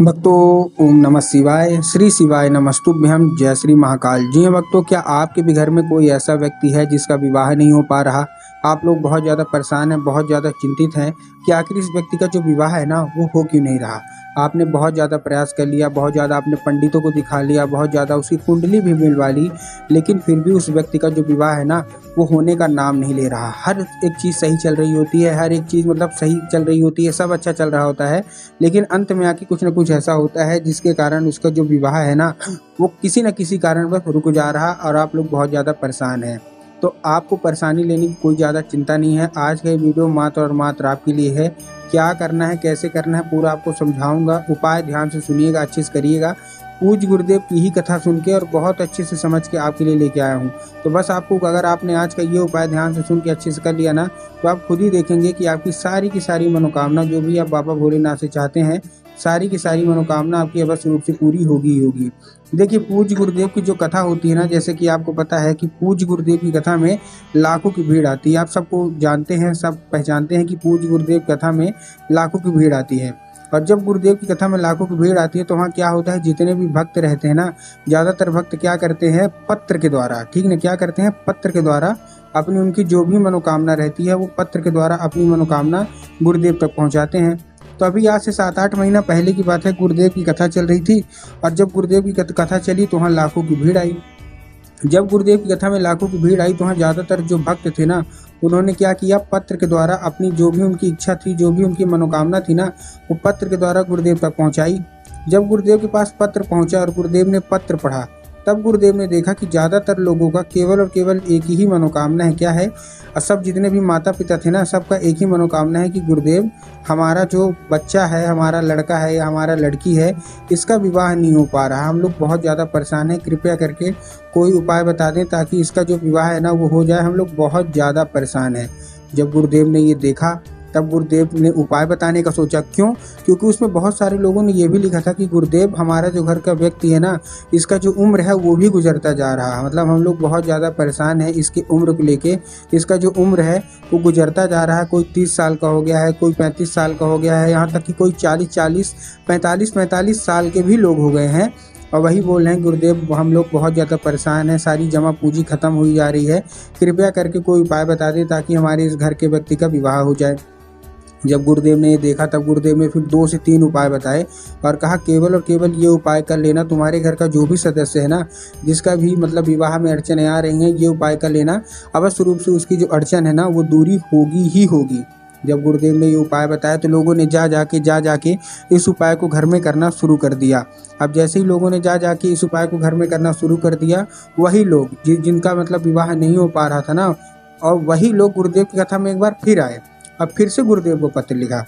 भक्तों, ओम नमः शिवाय। श्री शिवाय नमस्तुभ्यम। जय श्री महाकाल। जी हाँ भक्तों, क्या आपके भी घर में कोई ऐसा व्यक्ति है जिसका विवाह नहीं हो पा रहा? आप लोग बहुत ज़्यादा परेशान हैं, बहुत ज़्यादा चिंतित हैं कि आखिर इस व्यक्ति का जो विवाह है ना वो हो क्यों नहीं रहा। आपने बहुत ज़्यादा प्रयास कर लिया, बहुत ज़्यादा आपने पंडितों को दिखा लिया, बहुत ज़्यादा उसकी कुंडली भी मिलवा ली, लेकिन फिर भी उस व्यक्ति का जो विवाह है ना वो होने का नाम नहीं ले रहा। हर एक चीज़ सही चल रही होती है, हर एक चीज़ मतलब सही चल रही होती है, सब अच्छा चल रहा होता है, लेकिन अंत में आके कुछ ना कुछ ऐसा होता है जिसके कारण उसका जो विवाह है ना वो किसी न किसी कारणवश रुक जा रहा और आप लोग बहुत ज़्यादा परेशान हैं। तो आपको परेशानी लेने की कोई ज़्यादा चिंता नहीं है। आज का ये वीडियो मात्र और मात्र आपके लिए है। क्या करना है, कैसे करना है, पूरा आपको समझाऊंगा। उपाय ध्यान से सुनिएगा, अच्छे से करिएगा। पूज्य गुरुदेव की ही कथा सुन के और बहुत अच्छे से समझ के आपके लिए लेके आया हूँ। तो बस आपको अगर आपने आज का ये उपाय ध्यान से सुन के अच्छे से कर लिया ना तो आप खुद ही देखेंगे कि आपकी सारी की सारी मनोकामना जो भी आप बाबा भोलेनाथ से चाहते हैं, सारी की सारी मनोकामना आपकी अवश्य रूप से पूरी होगी ही होगी। देखिए, पूज्य गुरुदेव की जो कथा होती है ना, जैसे कि आपको पता है कि पूज्य गुरुदेव की कथा में लाखों की भीड़ आती है। आप सबको जानते हैं, सब पहचानते हैं कि पूज्य गुरुदेव कथा में लाखों की भीड़ आती है। और जब गुरुदेव की कथा में लाखों की भीड़ आती है तो वहाँ क्या होता है, जितने भी भक्त रहते हैं ना, ज़्यादातर भक्त क्या करते हैं, पत्र के द्वारा, ठीक ना, क्या करते हैं, पत्र के द्वारा अपनी उनकी जो भी मनोकामना रहती है वो पत्र के द्वारा अपनी मनोकामना गुरुदेव तक पहुँचाते हैं। तो अभी आज से 7-8 महीना पहले की बात है, गुरुदेव की कथा चल रही थी और जब गुरुदेव की कथा चली तो वहाँ लाखों की भीड़ आई। जब गुरुदेव की कथा में लाखों की भीड़ आई तो वहाँ ज़्यादातर जो भक्त थे ना उन्होंने क्या किया, पत्र के द्वारा अपनी जो भी उनकी इच्छा थी, जो भी उनकी मनोकामना थी ना, वो पत्र के द्वारा गुरुदेव तक पहुँचाई। जब गुरुदेव के पास पत्र पहुँचा और गुरुदेव ने पत्र पढ़ा, तब गुरुदेव ने देखा कि ज़्यादातर लोगों का केवल और केवल एक ही मनोकामना है। क्या है? सब जितने भी माता पिता थे ना, सबका एक ही मनोकामना है कि गुरुदेव, हमारा जो बच्चा है, हमारा लड़का है या हमारा लड़की है, इसका विवाह नहीं हो पा रहा। हम लोग बहुत ज़्यादा परेशान हैं, कृपया करके कोई उपाय बता दें ताकि इसका जो विवाह है ना वो हो जाए। हम लोग बहुत ज़्यादा परेशान हैं। जब गुरुदेव ने ये देखा तब गुरुदेव ने उपाय बताने का सोचा। क्यों? क्योंकि उसमें बहुत सारे लोगों ने ये भी लिखा था कि गुरुदेव, हमारा जो घर का व्यक्ति है ना, इसका जो उम्र है वो भी गुजरता जा रहा है। मतलब हम लोग बहुत ज़्यादा परेशान हैं इसकी उम्र को लेके। इसका जो उम्र है वो गुजरता जा रहा है। कोई 30 साल का हो गया है, कोई 35 साल का हो गया है, यहाँ तक कि कोई 40-40, 45-45 साल के भी लोग हो गए हैं। और वही बोल रहे हैं, गुरुदेव हम लोग बहुत ज़्यादा परेशान हैं, सारी जमा पूंजी खत्म हुई जा रही है, कृपया करके कोई उपाय बता दें ताकि हमारे इस घर के व्यक्ति का विवाह हो जाए। जब गुरुदेव ने ये देखा तब गुरुदेव ने फिर 2 से 3 उपाय बताए और कहा, केवल और केवल ये उपाय कर लेना, तुम्हारे घर का जो भी सदस्य है ना, जिसका भी मतलब विवाह में अड़चनें आ रही हैं, ये उपाय कर लेना, अवश्य रूप से उसकी जो अड़चन है ना वो दूरी होगी ही होगी। जब गुरुदेव ने ये उपाय बताया तो लोगों ने जा जाके इस उपाय को घर में करना शुरू कर दिया। अब जैसे ही लोगों ने जा जाके इस उपाय को घर में करना शुरू कर दिया, वही लोग जिनका मतलब विवाह नहीं हो पा रहा था ना, और वही लोग गुरुदेव की कथा में एक बार फिर आए। अब फिर से गुरुदेव को पत्र लिखा,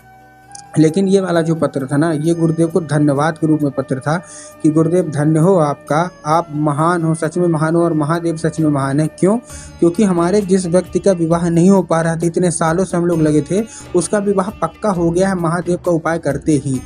लेकिन ये वाला जो पत्र था ना, ये गुरुदेव को धन्यवाद के रूप में पत्र था कि गुरुदेव धन्य हो आपका, आप महान हो, सच में महान हो, और महादेव सच में महान है। क्यों? क्योंकि हमारे जिस व्यक्ति का विवाह नहीं हो पा रहा था, इतने सालों से हम लोग लगे थे, उसका विवाह पक्का हो गया है महादेव का उपाय करते ही।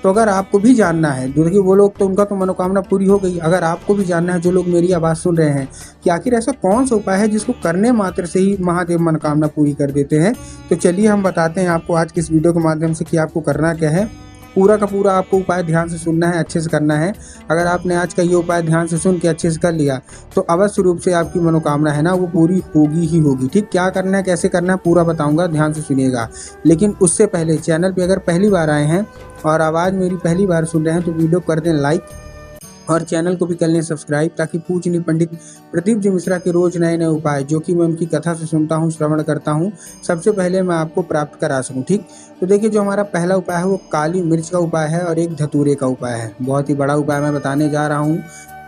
तो अगर आपको भी जानना है, देखिए वो लोग तो उनका तो मनोकामना पूरी हो गई, अगर आपको भी जानना है, जो लोग मेरी आवाज़ सुन रहे हैं, कि आखिर ऐसा कौन सा उपाय है जिसको करने मात्र से ही महादेव मनोकामना पूरी कर देते हैं, तो चलिए हम बताते हैं आपको आज की इस वीडियो के माध्यम से कि आपको करना क्या है। पूरा का पूरा आपको उपाय ध्यान से सुनना है, अच्छे से करना है। अगर आपने आज का ये उपाय ध्यान से सुन के अच्छे से कर लिया तो अवश्य रूप से आपकी मनोकामना है ना वो पूरी होगी ही होगी। ठीक, क्या करना है, कैसे करना है, पूरा बताऊंगा, ध्यान से सुनिएगा। लेकिन उससे पहले चैनल पे अगर पहली बार आए हैं और आवाज़ मेरी पहली बार सुन रहे हैं तो वीडियो कर दें लाइक और चैनल को भी कर लें सब्सक्राइब, ताकि पूजनीय पंडित प्रदीप जी मिश्रा के रोज नए नए उपाय जो कि मैं उनकी कथा से सुनता हूँ, श्रवण करता हूँ, सबसे पहले मैं आपको प्राप्त करा सकूँ। ठीक, तो देखिए, जो हमारा पहला उपाय है वो काली मिर्च का उपाय है और एक धतूरे का उपाय है। बहुत ही बड़ा उपाय मैं बताने जा रहा हूँ।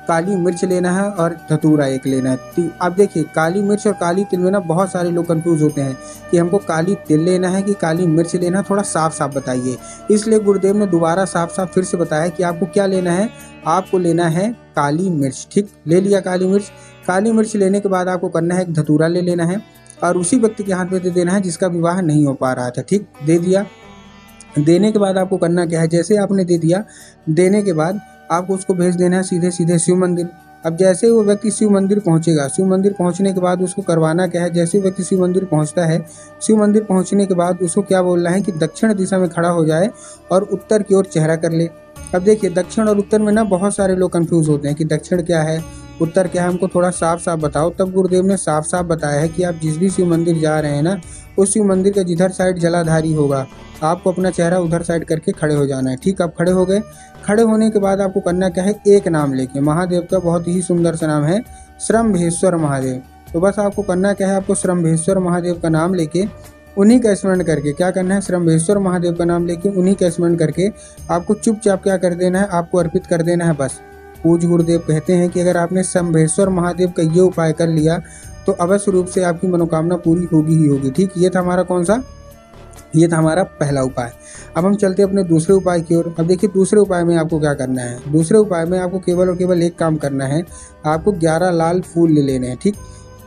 काली मिर्च लेना है और धतूरा एक लेना है। अब देखिए, काली मिर्च और काली तिल में ना बहुत सारे लोग कंफ्यूज होते हैं कि हमको काली तिल लेना है कि काली मिर्च लेना है, थोड़ा साफ साफ बताइए। इसलिए गुरुदेव ने दोबारा साफ साफ फिर से बताया कि आपको क्या लेना है, आपको लेना है काली मिर्च। ठीक, ले लिया काली मिर्च। काली मिर्च लेने के बाद आपको करना है एक धतूरा ले लेना है और उसी व्यक्ति के हाथ में दे देना है जिसका विवाह नहीं हो पा रहा था। ठीक, दे दिया। देने के बाद आपको करना क्या है, जैसे आपने दे दिया, देने के बाद आपको उसको भेज देना है सीधे सीधे शिव मंदिर। अब जैसे ही वो व्यक्ति शिव मंदिर पहुंचेगा, शिव मंदिर पहुंचने के बाद उसको करवाना क्या है, जैसे व्यक्ति शिव मंदिर पहुंचता है, शिव मंदिर पहुंचने के बाद उसको क्या बोलना है कि दक्षिण दिशा में खड़ा हो जाए और उत्तर की ओर चेहरा कर ले। अब देखिए दक्षिण और उत्तर में ना बहुत सारे लोग कंफ्यूज होते हैं कि दक्षिण क्या है, उत्तर क्या है, हमको थोड़ा साफ साफ बताओ। तब गुरुदेव ने साफ साफ बताया है कि आप जिस भी शिव मंदिर जा रहे हैं ना, उस शिव मंदिर का जिधर साइड जलाधारी होगा, आपको अपना चेहरा उधर साइड करके खड़े हो जाना है। ठीक, आप खड़े हो गए। खड़े होने के बाद आपको करना क्या है, एक नाम लेके, महादेव का बहुत ही सुंदर सा नाम है श्रम्भेश्वर महादेव। तो बस आपको करना क्या है, आपको श्रम्भेश्वर महादेव का नाम लेके उन्हीं का स्मरण करके क्या करना है, श्रम्भेश्वर महादेव का नाम लेके उन्हीं का स्मरण करके आपको चुपचाप क्या कर देना है, आपको अर्पित कर देना है बस। पूज्य गुरुदेव कहते हैं कि अगर आपने श्रम्भेश्वर महादेव का ये उपाय कर लिया तो अवश्य रूप से आपकी मनोकामना पूरी होगी ही होगी। ठीक, ये था हमारा कौन सा, ये था हमारा पहला उपाय। अब हम चलते हैं अपने दूसरे उपाय की ओर। अब देखिए दूसरे उपाय में आपको क्या करना है, दूसरे उपाय में आपको केवल और केवल एक काम करना है, आपको 11 लाल फूल ले लेने हैं। ठीक,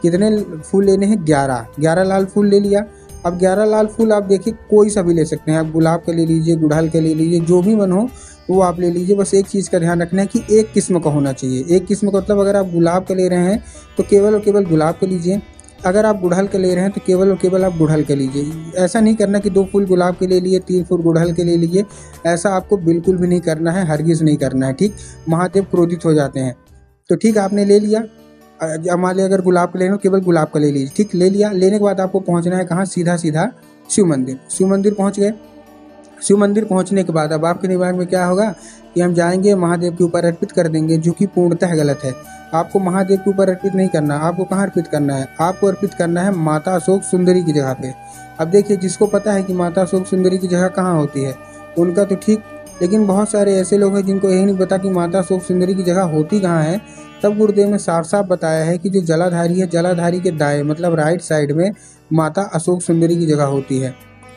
कितने फूल लेने हैं, 11 लाल फूल ले लिया। अब 11 लाल फूल आप देखिए कोई सा भी ले सकते हैं, आप गुलाब का ले लीजिए, गुड़हल का ले लीजिए, जो भी मन हो वो आप ले लीजिए। बस एक चीज़ का ध्यान रखना है कि एक किस्म का होना चाहिए। एक किस्म का मतलब अगर आप गुलाब का ले रहे हैं तो केवल और केवल गुलाब का लीजिए, अगर आप गुड़हल के ले रहे हैं तो केवल और केवल आप गुड़हल के लीजिए। ऐसा नहीं करना कि 2 फूल गुलाब के ले लिए, 3 फूल गुड़हल के ले लीजिए, ऐसा आपको बिल्कुल भी नहीं करना है, हरगिज़ नहीं करना है। ठीक, महादेव क्रोधित हो जाते हैं। तो ठीक, आपने ले लिया, मान लिया अगर गुलाब का लेना केवल गुलाब का ले लीजिए। ठीक, ले लिया। लेने के बाद आपको पहुंचना है कहाँ, सीधा सीधा शिव मंदिर। शिव मंदिर पहुंच गए। शिव मंदिर पहुंचने के बाद अब आपके दिमाग में क्या होगा कि हम जाएंगे महादेव के ऊपर अर्पित कर देंगे, जो कि पूर्णतः गलत है। आपको महादेव के ऊपर अर्पित नहीं करना। आपको कहाँ अर्पित करना है, आपको अर्पित करना है माता अशोक सुंदरी की जगह पे। अब देखिए जिसको पता है कि माता अशोक सुंदरी की जगह कहाँ होती है उनका तो ठीक, लेकिन बहुत सारे ऐसे लोग हैं जिनको यही नहीं पता कि माता अशोक सुंदरी की जगह होती कहाँ है। तब गुरुदेव ने साफ साफ बताया है कि जो जलाधारी है, जलाधारी के दाएं मतलब राइट साइड में माता अशोक सुंदरी की जगह होती है।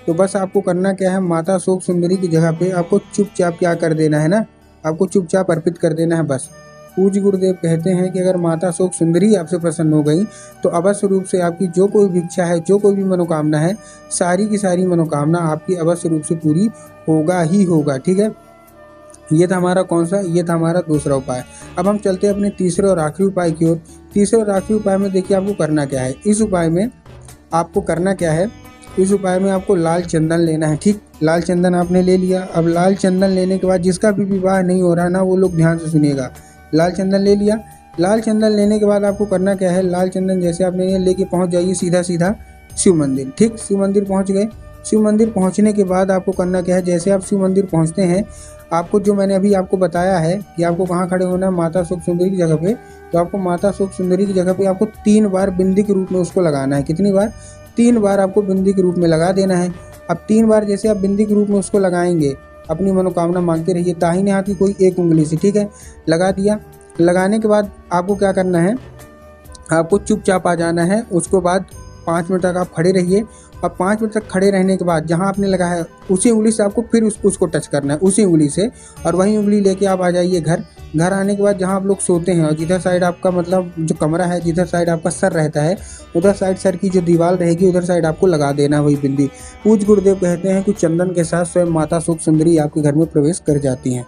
तो बस आपको करना क्या है, माता अशोक सुंदरी की जगह पे आपको चुपचाप क्या कर देना है ना, आपको चुपचाप अर्पित कर देना है बस। पूज्य गुरुदेव कहते हैं कि अगर माता अशोक सुंदरी आपसे प्रसन्न हो गई तो अवश्य रूप से आपकी जो कोई भी इच्छा है, जो कोई भी मनोकामना है, सारी की सारी मनोकामना आपकी अवश्य रूप से पूरी होगा ही होगा। ठीक है, ये था हमारा कौन सा, ये था हमारा दूसरा उपाय। अब हम चलते हैं अपने तीसरे और आखिरी उपाय की ओर। तीसरे और आखिरी उपाय में देखिए आपको करना क्या है। इस उपाय में आपको करना क्या है, इस उपाय में आपको लाल चंदन लेना है। ठीक, लाल चंदन आपने ले लिया। अब लाल चंदन लेने के बाद जिसका भी विवाह नहीं हो रहा ना, वो लोग ध्यान से सुनिएगा। लाल चंदन ले लिया। लाल चंदन लेने के बाद आपको करना क्या है, लाल चंदन जैसे आपने लेके पहुंच जाइए सीधा सीधा शिव मंदिर। ठीक, शिव मंदिर पहुंच गए। शिव मंदिर पहुंचने के बाद आपको करना क्या है, जैसे आप शिव मंदिर पहुंचते हैं, आपको जो मैंने अभी आपको बताया है कि आपको कहाँ खड़े होना है, माता अशोक सुंदरी की जगह पे। तो आपको माता अशोक सुंदरी की जगह पे आपको 3 बार बिंदी के रूप में उसको लगाना है। कितनी बार, 3 बार आपको बिंदी के रूप में लगा देना है। अब 3 बार जैसे आप बिंदी के रूप में उसको लगाएंगे, अपनी मनोकामना मांगते रहिए दाहिने हाथ की कोई एक उंगली से। ठीक है, लगा दिया। लगाने के बाद आपको क्या करना है, आपको चुपचाप आ जाना है। उसके बाद 5 मिनट तक आप खड़े रहिए और 5 मिनट तक खड़े रहने के बाद जहां आपने लगाया है उसी उंगली से आपको फिर उसको टच करना है, उसी उंगली से। और वही उंगली लेके आप आ जाइए घर। घर आने के बाद जहां आप लोग सोते हैं और जिधर साइड आपका मतलब जो कमरा है, जिधर साइड आपका सर रहता है, उधर साइड सर की जो दीवार रहेगी उधर साइड आपको लगा देना है वही बिंदी। पूज्य गुरुदेव कहते हैं कि चंदन के साथ स्वयं माता अशोक सुंदरी आपके घर में प्रवेश कर जाती हैं।